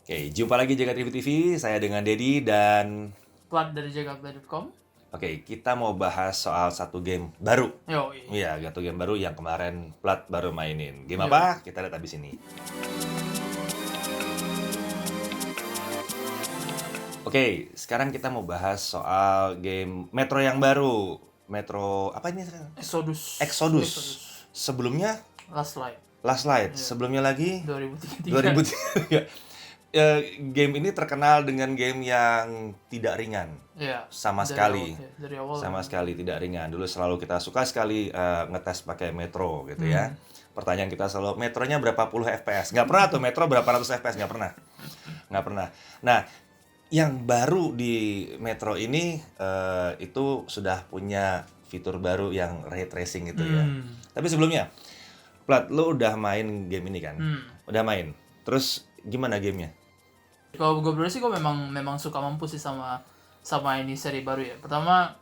Oke, jumpa lagi Jagat Review TV. Saya dengan Dedi dan Plat dari jagaplay.com. oke, kita mau bahas soal satu game baru. Yo, Iya, satu game baru yang kemarin Plat baru mainin. Game Yo. apa? Kita lihat habis ini. Oke, sekarang kita mau bahas soal game Metro yang baru. Metro apa ini sekarang? Exodus. Sebelumnya Last Light Last Light. Sebelumnya lagi 2003. 2003. Game ini terkenal dengan game yang tidak ringan. Iya. Sama dari sekali. Dari awal. Sama sekali tidak ringan. Dulu selalu kita suka sekali ngetes pakai Metro gitu ya. Pertanyaan kita selalu, Metronya berapa puluh FPS? Nggak pernah tuh Metro berapa ratus FPS, nggak pernah. Nggak pernah. Nah, yang baru di Metro ini itu sudah punya fitur baru yang ray tracing gitu ya. Tapi sebelumnya, Plat, lo udah main game ini kan? Udah main. Terus gimana gamenya? Kalau gue sih gue memang suka mampu sih sama ini seri baru ya. Pertama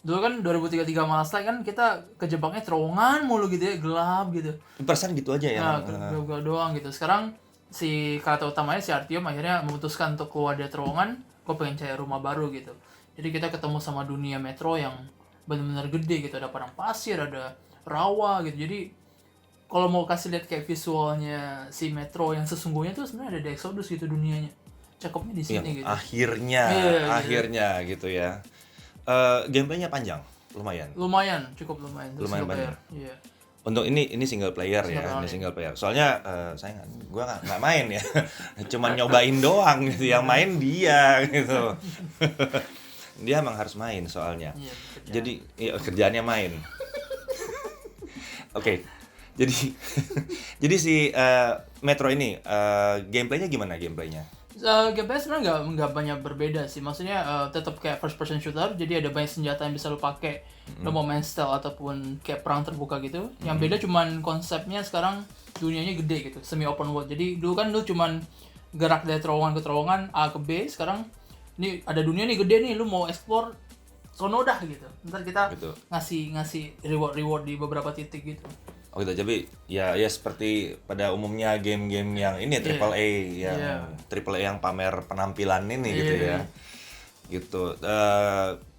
dulu kan 2033 Last Light kan kita kejebaknya terowongan mulu gitu ya, gelap gitu. Perasaan gitu aja ya. Nah, gelap doang gitu. Sekarang si karakter utamanya si Artyom akhirnya memutuskan untuk keluar dari terowongan, gue pengen cari rumah baru gitu. Jadi kita ketemu sama dunia Metro yang benar-benar gede gitu, ada padang pasir, ada rawa gitu. Jadi kalau mau kasih lihat kayak visualnya si Metro yang sesungguhnya tuh sebenarnya ada di Exodus gitu dunianya. Cakepnya di sini gitu. Akhirnya gitu ya. Gameplaynya panjang, lumayan. Cukup lumayan. Lumayan single banyak. player. Iya. Untuk ini single player ya, ini single player. Soalnya gua nggak main ya, cuman nyobain doang gitu. Yang main dia gitu. Dia emang harus main soalnya. Iya, Jadi kerjaannya main. Oke. Jadi si Metro ini gameplaynya gimana gameplaynya? Gameplaynya sebenarnya nggak banyak berbeda sih. Maksudnya tetap kayak first person shooter. Jadi ada banyak senjata yang bisa lo pakai. Lo mau main stealth ataupun kayak perang terbuka gitu. Yang beda cuman konsepnya sekarang dunianya gede gitu, semi open world. Jadi dulu kan lo cuman gerak dari terowongan ke terowongan A ke B. Sekarang ini ada dunia nih gede nih, lo mau explore sono dah gitu. Ntar kita Gitu. ngasih reward di beberapa titik gitu. Oh gitu, tapi ya seperti pada umumnya game-game yang ini triple A triple A yang pamer penampilan ini gitu ya. Gitu.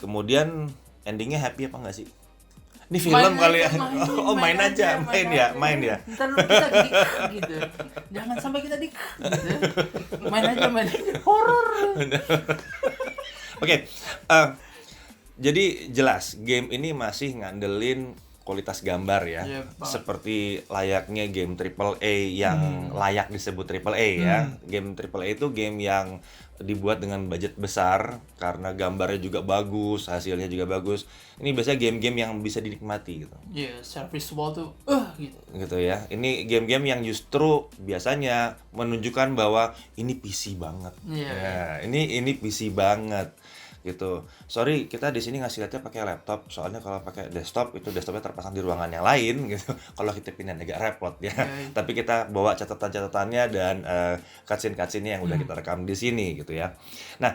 Kemudian endingnya happy apa enggak sih? Ini film kali ya. Main aja. Ntar kita di gitu. Jangan sampai kita di gitu. Main aja. Horor. Oke. Jadi jelas game ini masih ngandelin kualitas gambar ya, seperti layaknya game AAA yang layak disebut AAA ya. Game AAA itu game yang dibuat dengan budget besar karena gambarnya juga bagus, hasilnya juga bagus. Ini biasanya game-game yang bisa dinikmati gitu. Iya, secara visual tuh gitu. Gitu ya. Ini game-game yang justru biasanya menunjukkan bahwa ini PC banget. Ya, ini PC banget. Gitu. Sorry, kita di sini ngasih lihatnya pakai laptop. Soalnya kalau pakai desktop itu desktopnya terpasang di ruangan yang lain gitu. Kalau kita pindah agak repot ya. Tapi kita bawa catatan-catatannya dan cutscene-cutscene-nya yang udah kita rekam di sini gitu ya. Nah,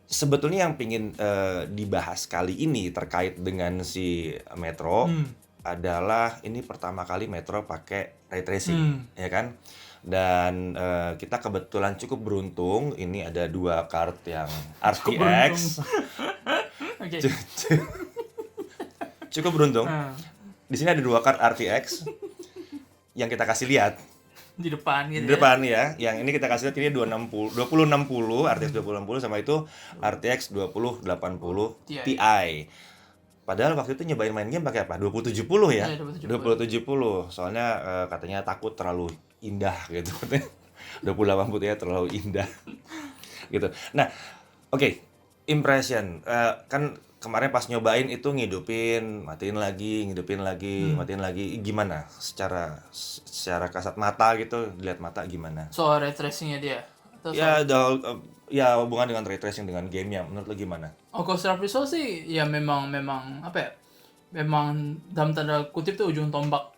sebetulnya yang pingin dibahas kali ini terkait dengan si Metro adalah ini pertama kali Metro pakai ray tracing, ya kan? Dan kita kebetulan cukup beruntung, ini ada 2 card yang RTX. Cukup beruntung. Di sini ada 2 card RTX yang kita kasih lihat di depan gitu. Di depan ya. Yang ini kita kasih lihat ini 2060 RTX 2060 sama itu RTX 2080 Ti. Padahal waktu itu nyobain main game pakai apa? 2070 ya? 2070. Soalnya katanya takut terlalu indah gitu. 2080 ya terlalu indah. Gitu. Nah, oke. Impression. Kan kemarin pas nyobain itu ngidupin, matiin lagi. Gimana? Secara kasat mata gitu, dilihat mata gimana? Soal ray tracing-nya dia. Ya hubungan dengan ray tracing dengan gamenya, menurut lo gimana? Kalau secara visual sih ya memang apa ya, memang dalam tanda kutip tuh ujung tombak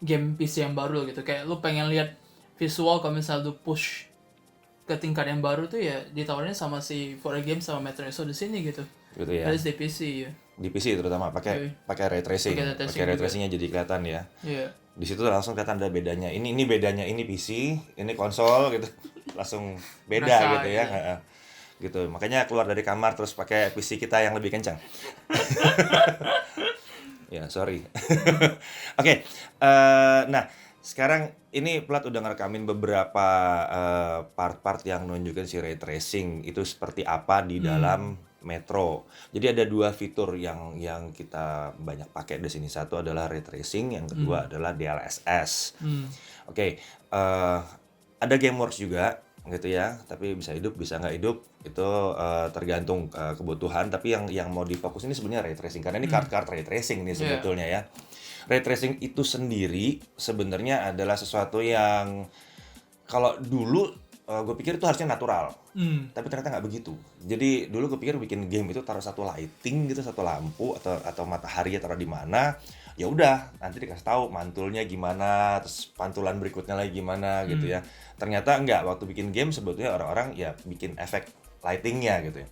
game PC yang baru gitu. Kayak lu pengen lihat visual kalau misalnya lu push ke tingkat yang baru tuh ya ditawarin sama si 4A Games sama Metro Exodus di sini gitu. Gitu ya. Harus di PC ya. Di PC terutama pakai ray tracing. Pakai ray tracingnya jadi kelihatan ya. Iya. Di situ langsung kelihatan ada bedanya. Ini bedanya, ini PC, ini konsol gitu. langsung beda Berasa, gitu ya. iya. Gitu. Makanya keluar dari kamar terus pakai PC kita yang lebih kencang. Ya, sorry. Oke, nah sekarang ini Plat udah ngerekamin beberapa part-part yang nunjukin si ray tracing itu seperti apa di dalam Metro. Jadi ada dua fitur yang kita banyak pakai di sini. Satu adalah ray tracing, yang kedua adalah DLSS. Oke, ada GameWorks juga gitu ya, tapi bisa hidup bisa nggak hidup itu tergantung kebutuhan. Tapi yang mau difokus ini sebenarnya ray tracing karena ini card ray tracing ini sebetulnya ya. Ray tracing itu sendiri sebenarnya adalah sesuatu yang kalau dulu gue pikir itu harusnya natural, tapi ternyata nggak begitu. Jadi dulu gue pikir bikin game itu taruh satu lighting gitu, satu lampu atau matahari taruh di mana, ya udah nanti dikasih tahu mantulnya gimana, terus pantulan berikutnya lagi gimana gitu ya. Ternyata enggak, waktu bikin game sebetulnya orang-orang ya bikin efek lightingnya gitu ya.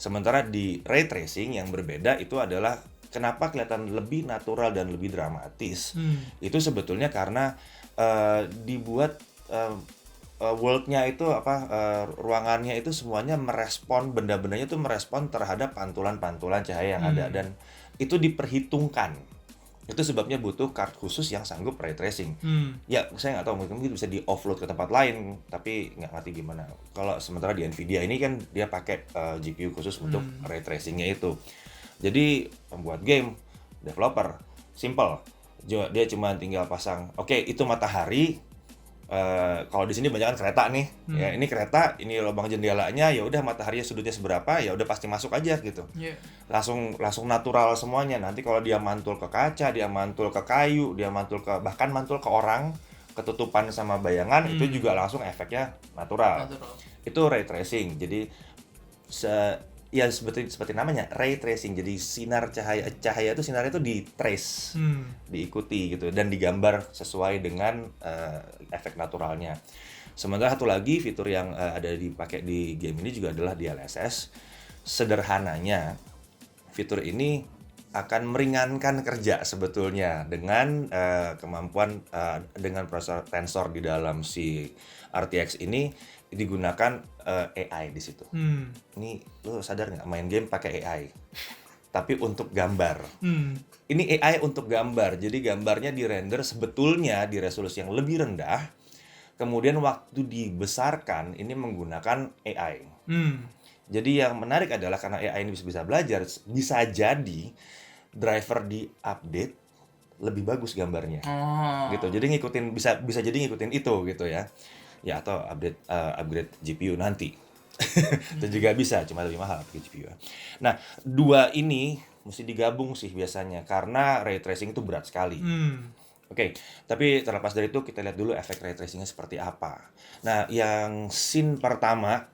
Sementara di ray tracing yang berbeda itu adalah kenapa kelihatan lebih natural dan lebih dramatis. Itu sebetulnya karena dibuat world-nya itu ruangannya itu semuanya merespon, benda-bendanya itu merespon terhadap pantulan-pantulan cahaya yang ada, dan itu diperhitungkan. Itu sebabnya butuh card khusus yang sanggup ray tracing. Ya, saya nggak tahu, mungkin bisa di offload ke tempat lain, tapi nggak ngerti gimana. Kalau sementara di Nvidia ini kan dia pakai GPU khusus untuk ray tracingnya itu. Jadi pembuat game, developer, simple. Dia cuma tinggal pasang, oke, itu matahari. Kalau di sini banyak kan kereta nih, ya ini kereta, ini lubang jendelanya, ya udah mataharinya sudutnya seberapa, ya udah pasti masuk aja gitu. Langsung natural semuanya. Nanti kalau dia mantul ke kaca, dia mantul ke kayu, dia bahkan mantul ke orang, ketutupan sama bayangan, itu juga langsung efeknya natural. Itu ray tracing. Jadi ya seperti namanya ray tracing. Jadi sinar cahaya itu sinarnya itu di trace, diikuti gitu dan digambar sesuai dengan efek naturalnya. Sementara satu lagi fitur yang ada dipakai di game ini juga adalah DLSS. Sederhananya fitur ini akan meringankan kerja sebetulnya dengan kemampuan dengan prosesor tensor di dalam si RTX ini digunakan AI di situ. Ini lo sadar nggak main game pakai AI? Tapi untuk gambar. Ini AI untuk gambar. Jadi gambarnya dirender sebetulnya di resolusi yang lebih rendah. Kemudian waktu dibesarkan ini menggunakan AI. Jadi yang menarik adalah karena AI ini bisa belajar, bisa jadi driver di update lebih bagus gambarnya. Gitu. Jadi ngikutin bisa jadi ngikutin itu gitu ya. Ya atau upgrade GPU nanti. Itu juga bisa, cuma lebih mahal pakai GPU. Nah, dua ini mesti digabung sih biasanya karena ray tracing itu berat sekali. Oke, tapi terlepas dari itu kita lihat dulu efek ray tracingnya seperti apa. Nah, yang scene pertama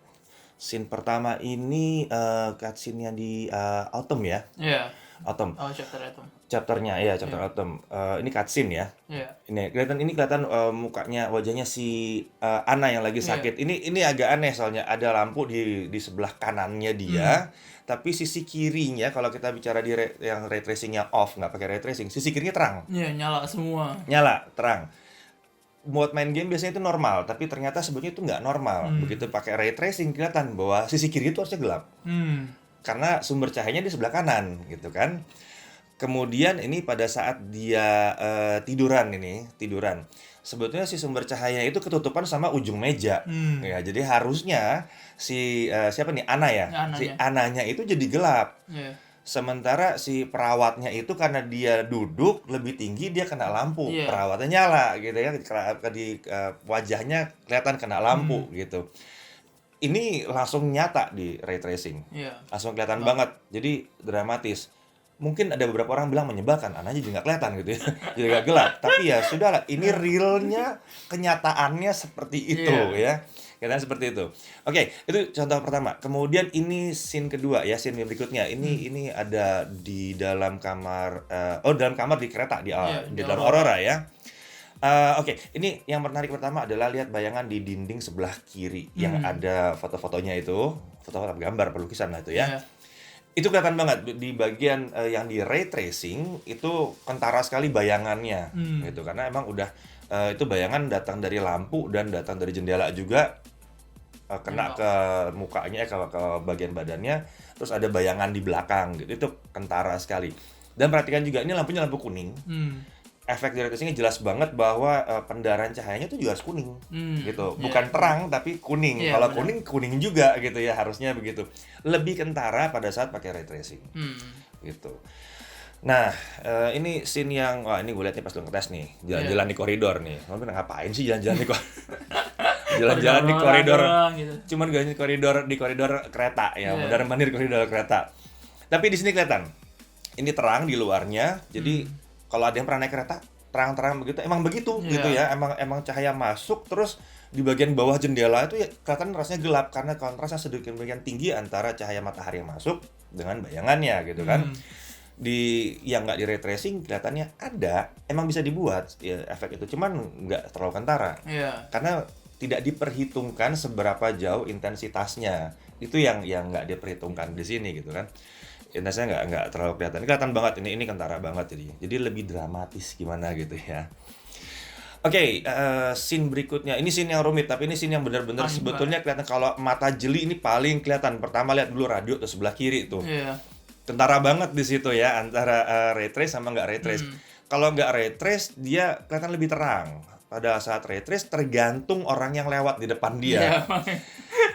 ini cutscene-nya di Autumn ya. Iya. Autumn. Oh, chapter Autumn. Chapternya ya, chapter Autumn. Ini cutscene ya. Iya. Ini kelihatan mukanya, wajahnya si Ana yang lagi sakit. Ini agak aneh soalnya ada lampu di sebelah kanannya dia, tapi sisi kirinya kalau kita bicara yang ray tracingnya off, nggak pakai ray tracing, sisi kirinya terang. Iya, nyala semua. Nyala, terang. Buat main game biasanya itu normal, tapi ternyata sebetulnya itu nggak normal. Begitu pakai ray tracing kelihatan bahwa sisi kiri itu harusnya gelap. Karena sumber cahayanya di sebelah kanan gitu kan. Kemudian ini pada saat dia tiduran, sebetulnya si sumber cahaya itu ketutupan sama ujung meja. Ya, jadi harusnya si siapa nih, Ana ya, si Ananya itu jadi gelap. Sementara si perawatnya itu karena dia duduk lebih tinggi, dia kena lampu. Perawatnya nyala gitu ya, di wajahnya kelihatan kena lampu gitu. Ini langsung nyata di ray tracing, langsung kelihatan banget, jadi dramatis. Mungkin ada beberapa orang bilang menyebalkan, Ananya juga nggak kelihatan gitu ya, jadi nggak gelap. Tapi ya sudahlah, ini realnya, kenyataannya seperti itu ya, kelihatan seperti itu. Oke, itu contoh pertama. Kemudian ini scene kedua ya, scene berikutnya. Ini ada di dalam kamar, dalam kamar di kereta di dalam Aurora ya. Oke, ini yang menarik pertama adalah lihat bayangan di dinding sebelah kiri yang ada foto-fotonya itu, foto-foto gambar pelukisan lah itu ya. Itu kelihatan banget di bagian yang di ray tracing itu kentara sekali bayangannya gitu, karena emang udah itu bayangan datang dari lampu dan datang dari jendela juga. kena ke mukanya, ke bagian badannya, terus ada bayangan di belakang gitu. Itu kentara sekali. Dan perhatikan juga ini lampunya lampu kuning. Efek dari racingnya jelas banget bahwa pendarahan cahayanya tuh juga harus kuning gitu, bukan terang tapi kuning. Kalau kuning juga gitu ya, harusnya begitu. Lebih kentara pada saat pakai ray tracing gitu. Nah, ini scene yang ini gue liatnya pas lu ngetes nih, jalan-jalan di koridor nih. Lu ngapain sih jalan-jalan di jalan-jalan di koridor gitu. Cuman gak di koridor kereta ya, mondar-mandir koridor kereta. Tapi di sini kelihatan ini terang di luarnya, jadi kalau ada yang pernah naik kereta terang-terang begitu, emang begitu gitu ya, emang cahaya masuk, terus di bagian bawah jendela itu ya kelihatan rasanya gelap karena kontrasnya sedikit tinggi antara cahaya matahari yang masuk dengan bayangannya gitu kan. Di yang nggak di ray tracing kelihatannya ada, emang bisa dibuat ya, efek itu, cuman nggak terlalu kentara karena tidak diperhitungkan seberapa jauh intensitasnya. Itu yang nggak diperhitungkan di sini gitu kan. Intensitasnya nggak terlalu kelihatan banget, ini kentara banget, jadi lebih dramatis gimana gitu ya. Oke, scene berikutnya ini scene yang rumit, tapi ini scene yang benar-benar sebetulnya kelihatan. Kalau mata jeli ini paling kelihatan. Pertama lihat dulu radio tuh sebelah kiri tuh, kentara banget di situ ya, antara ray trace sama nggak ray trace. Kalau nggak ray trace dia kelihatan lebih terang. Pada saat ray trace tergantung orang yang lewat di depan dia.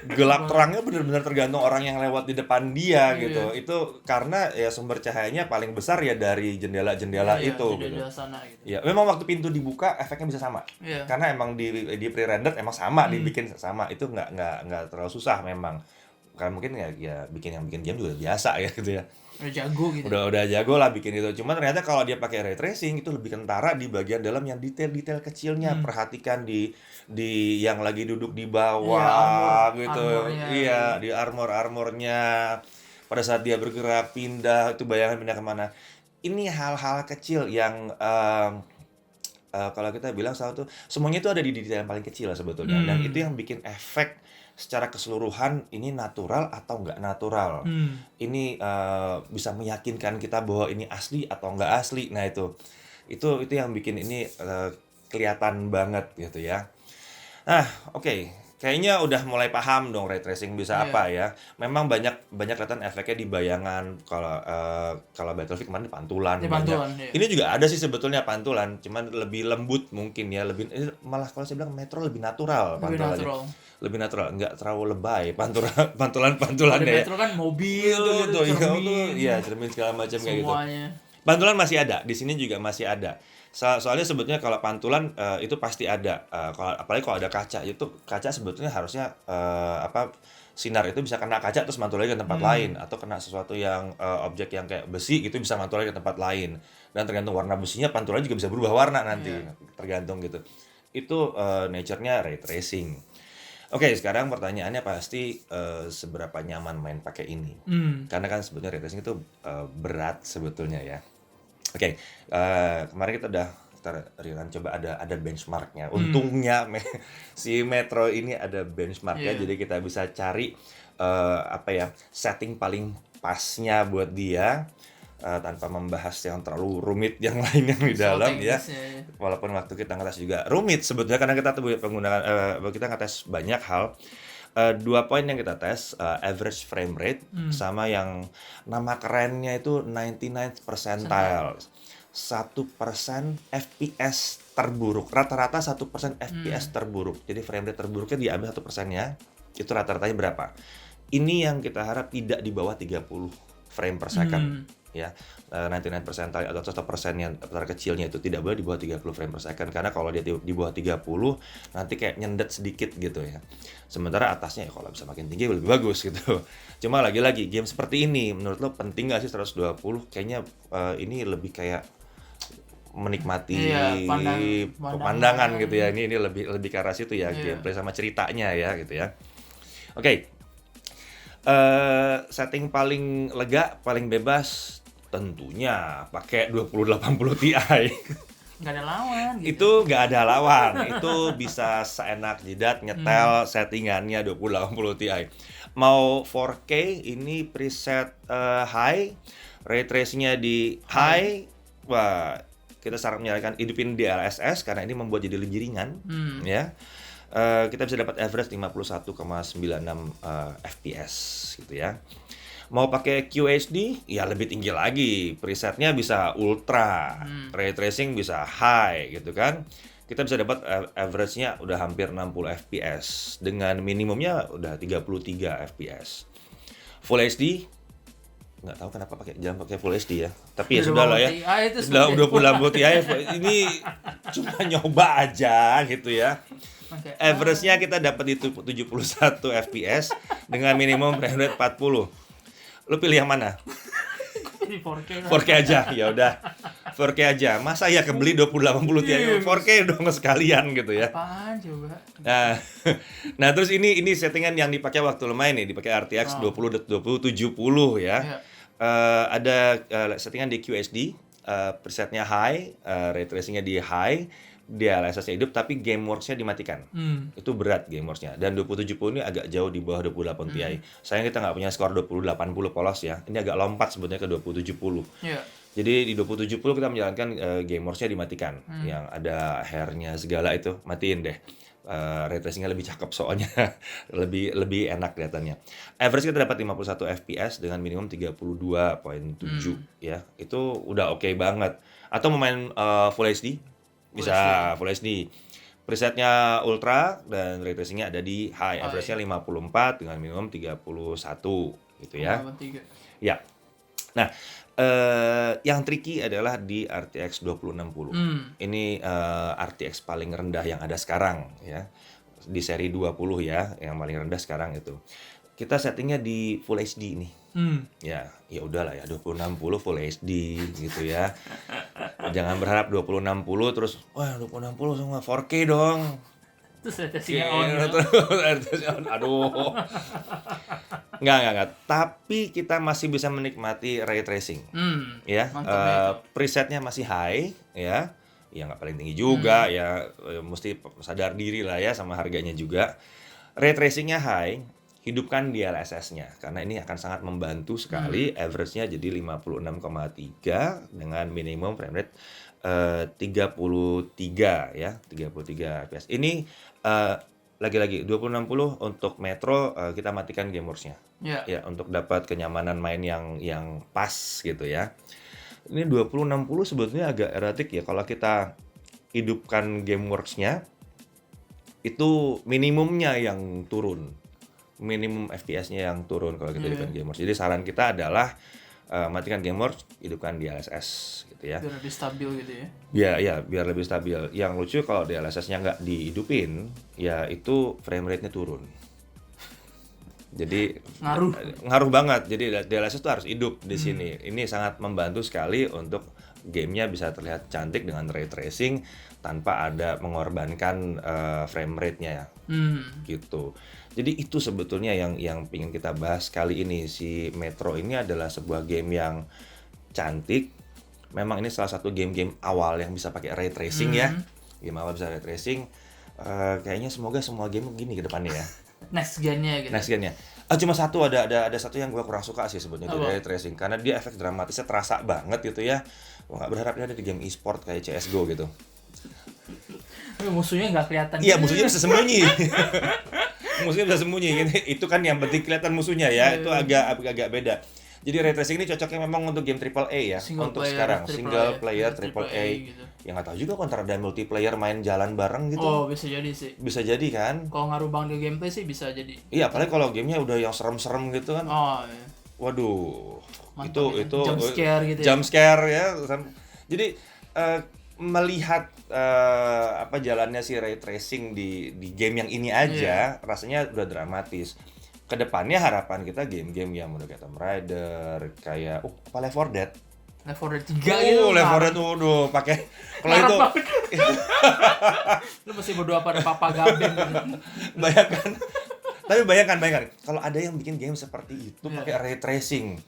Gelap terangnya benar-benar tergantung orang yang lewat di depan dia gitu. Itu karena ya sumber cahayanya paling besar ya dari jendela-jendela itu gitu. Sana, gitu. Ya, memang waktu pintu dibuka efeknya bisa sama. Karena emang di pre-rendered emang sama, dibikin sama. Itu nggak terlalu susah memang. Karena mungkin ya bikin game juga biasa ya gitu ya. Udah jago gitu. Udah jago lah bikin itu. Cuman ternyata kalau dia pakai ray tracing itu lebih kentara di bagian dalam yang detail-detail kecilnya. Perhatikan di yang lagi duduk di bawah gitu. Di armornya. Pada saat dia bergerak pindah, itu bayangan pindah kemana. Ini hal-hal kecil yang kalau kita bilang satu, semuanya itu ada di detail yang paling kecil lah sebetulnya. Dan itu yang bikin efek secara keseluruhan ini natural atau nggak natural. Ini bisa meyakinkan kita bahwa ini asli atau nggak asli. Nah itu yang bikin ini kelihatan banget gitu ya. Nah, oke. Kayaknya udah mulai paham dong ray tracing bisa apa ya. Memang banyak kelihatan efeknya di bayangan. Kalau Battlefield kemarin pantulan. Ini juga ada sih sebetulnya pantulan, cuman lebih lembut mungkin ya, malah kalau saya bilang Metro lebih natural pantulannya. Lebih natural, nggak terlalu lebay pantulan-pantulannya ya. Metro kan mobil gitu, cermin segala macam kayak gitu. Pantulan masih ada, di sini juga masih ada. Soalnya sebetulnya kalau pantulan itu pasti ada. Apalagi kalau ada kaca, itu kaca sebetulnya harusnya sinar itu bisa kena kaca terus mantul lagi ke tempat lain, atau kena sesuatu yang objek yang kayak besi gitu bisa mantul lagi ke tempat lain. Dan tergantung warna besinya pantulannya juga bisa berubah warna nanti, tergantung gitu. Itu nature-nya ray tracing. Oke, sekarang pertanyaannya pasti seberapa nyaman main pakai ini. Karena kan sebetulnya ray tracing itu berat sebetulnya ya. Oke, kemarin kita udah coba ada benchmarknya. Untungnya si Metro ini ada benchmarknya, jadi kita bisa cari setting paling pasnya buat dia tanpa membahas yang terlalu rumit yang lain yang di dalam ya. Walaupun waktu kita ngetes juga rumit sebetulnya karena kita kita ngetes banyak hal. 2 poin yang kita tes, average frame rate sama yang nama kerennya itu 99th percentile. 1% FPS terburuk. Rata-rata 1% FPS terburuk. Jadi frame rate terburuknya diambil 1%-nya. Itu rata-ratanya berapa? Ini yang kita harap tidak di bawah 30 frame per second. Ya, 99 percentile atau 1% yang terkecilnya itu tidak boleh di bawah 30 frame per second, karena kalau dia di bawah 30 nanti kayak nyendet sedikit gitu ya. Sementara atasnya ya kalau bisa makin tinggi lebih bagus gitu. Cuma lagi-lagi game seperti ini menurut lo penting nggak sih 120? Kayaknya ini lebih kayak menikmati pemandangan gitu ya. Ini lebih ke arah situ ya, gameplay sama ceritanya ya gitu ya. Oke. Setting paling lega, paling bebas tentunya pakai 2080 Ti. Nggak ada lawan gitu. Itu nggak ada lawan. Itu bisa seenak jidat nyetel settingannya 2080 Ti. Mau 4K ini preset high, ray tracing-nya di high. Wah, kita saran menyarankan hidupin DLSS karena ini membuat jadi lebih ringan ya. kita bisa dapat average 51,96 FPS gitu ya. Mau pakai QHD, ya lebih tinggi lagi. Presetnya bisa ultra, ray tracing bisa high gitu kan. Kita bisa dapat average-nya udah hampir 60 FPS dengan minimumnya udah 33 FPS. Full HD nggak tahu kenapa jangan pakai Full HD ya. Tapi ya sudah lah ya. Udah Ti ini cuma nyoba aja gitu ya. Okay. Average-nya kita dapat itu 71 FPS dengan minimum frame rate 40. Lu pilih yang mana? 4K aja. Ya udah. 4K aja. Masa ya kebeli 2080 Ti 4K dong sekalian gitu ya. Apaan coba? Nah, terus ini settingan yang dipakai waktu lu main nih, dipakai RTX 2070 ya. Ada settingan di QHD, presetnya high, ray tracing-nya di high, DLSS-nya hidup tapi GameWorks-nya dimatikan. Itu berat GameWorks-nya. Dan 2070 ini agak jauh di bawah 2080 Ti. Sayang kita nggak punya skor 2080 polos ya. Ini agak lompat sebetulnya ke 2070. Yeah. Jadi di 2070 kita menjalankan GameWorks-nya dimatikan. Yang ada hair-nya segala itu matiin deh. Ray tracing-nya lebih cakep soalnya. lebih enak kelihatannya. Average kita dapat 51 FPS dengan minimum 32.7 ya. Itu udah oke banget. Atau mau main Full HD bisa Full HD. Presetnya ultra dan ray tracing-nya ada di high. Average-nya 54 dengan minimum 31 gitu ya. Ya. Nah, yang tricky adalah di RTX 2060. Ini RTX paling rendah yang ada sekarang ya. Di seri 20 ya, yang paling rendah sekarang itu. Kita settingnya di Full HD nih. Ya udahlah ya 2060 Full HD gitu ya. Jangan berharap 2060 terus wah 2060 semua 4K dong. Terus RTX-nya on. Aduh. Enggak. Tapi kita masih bisa menikmati ray tracing. Ya. Presetnya masih high ya. Ya nggak paling tinggi juga ya, mesti sadar diri lah ya sama harganya juga. Ray tracing-nya high, hidupkan DLSS-nya karena ini akan sangat membantu sekali. Average-nya jadi 56,3 dengan minimum frame rate 33 ya, 33 fps. Ini lagi-lagi 2060 untuk Metro kita matikan GameWorks-nya. Ya, untuk dapat kenyamanan main yang pas gitu ya. Ini 2060 sebetulnya agak erratik ya kalau kita hidupkan GameWorks-nya itu minimumnya yang turun. Minimum FPS-nya yang turun kalau kita hidupkan GameWorks. Jadi saran kita adalah matikan GameWorks, hidupkan DLSS gitu ya. Biar lebih stabil gitu ya. Ya, biar lebih stabil. Yang lucu kalau DLSS-nya nggak dihidupin, ya itu frame rate-nya turun. Jadi ngaruh banget. Jadi DLSS itu harus hidup di sini. Ini sangat membantu sekali untuk gamenya bisa terlihat cantik dengan ray tracing tanpa ada mengorbankan frame rate-nya ya. Gitu. Jadi itu sebetulnya yang ingin kita bahas kali ini. Si Metro ini adalah sebuah game yang cantik. Memang ini salah satu game-game awal yang bisa pakai ray tracing ya. Game awal bisa ray tracing. Kayaknya semoga semua game begini ke depannya ya. Next gen-nya gitu. Next gen-nya. Cuma satu ada satu yang gue kurang suka sih sebetulnya dari ray tracing karena dia efek dramatisnya terasa banget gitu ya. Gue nggak berharap dia ada di game e-sport kayak CS:GO gitu. Musuhnya nggak kelihatan. Iya, musuhnya bisa sembunyi. Musuhnya bisa sembunyi. Itu kan yang penting kelihatan musuhnya ya. Itu agak beda. Jadi ray tracing ini cocoknya memang untuk game AAA ya. Untuk sekarang single player AAA. Gitu. Yang nggak tahu juga kok ntar ada multiplayer main jalan bareng gitu. Oh, bisa jadi sih. Bisa jadi kan. Kalau ngaruh banget di gameplay sih bisa jadi. Iya, apalagi kalau gamenya udah yang serem-serem gitu kan. Oh, iya. Waduh. Mantap, itu jump scare gitu. Jump scare ya. Jadi melihat jalannya si ray tracing di game yang ini aja rasanya udah dramatis. Kedepannya harapan kita game-game yang udah kayak Tomb Raider, kayak Left 4 Dead. Left 4 Dead 3 gitu. Left 4 Dead udah pakai kalau itu lu mesti berdoa pada Papa Gaben gitu. Bayangkan kalau ada yang bikin game seperti itu pakai ray tracing.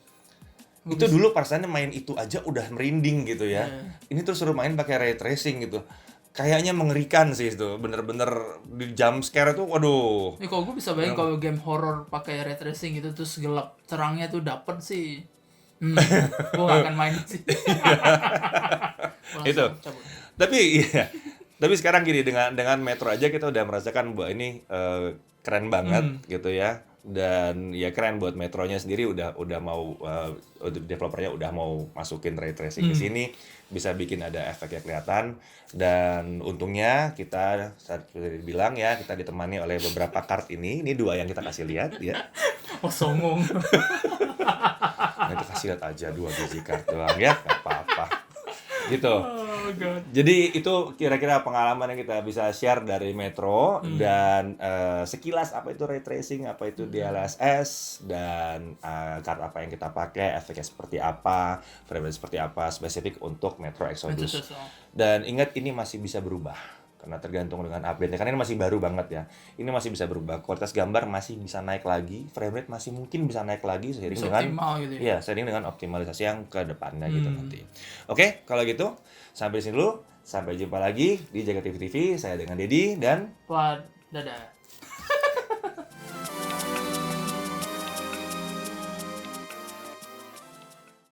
Itu dulu pasannya main itu aja udah merinding gitu ya. Ini terus suruh main pakai ray tracing gitu. Kayaknya mengerikan sih itu, bener-bener di jump scare itu, waduh. Nih kalau gue bisa bayangin kalau game horror pakai ray tracing gitu terus gelap, terangnya tuh dapet sih. Gue gak akan main sih. Itu. Tapi Tapi sekarang gini, dengan Metro aja kita udah merasakan bahwa ini keren banget gitu ya. Dan ya keren buat Metronya sendiri udah mau developernya udah mau masukin ray tracing ke sini, bisa bikin ada efeknya kelihatan. Dan untungnya kita seperti bilang ya, kita ditemani oleh beberapa kart ini dua yang kita kasih lihat ya. Oh, songong. Nah, itu kasih lihat aja 2 biji kart doang ya, nggak apa-apa gitu. Oh god. Jadi itu kira-kira pengalaman yang kita bisa share dari Metro dan sekilas apa itu ray tracing, apa itu DLSS, dan kart apa yang kita pakai, efeknya seperti apa, frame rate seperti apa, spesifik untuk Metro Exodus. Dan ingat, ini masih bisa berubah karena tergantung dengan update-nya, karena ini masih baru banget ya. Ini masih bisa berubah, kualitas gambar masih bisa naik lagi, frame rate masih mungkin bisa naik lagi seiring Bisa dengan optimal gitu ya. iya, seiring dengan optimalisasi yang ke depannya gitu nanti. Oke, kalau gitu sampai sini dulu. Sampai jumpa lagi di Jaga TV TV. Saya dengan Dedi dan Wah, dadah.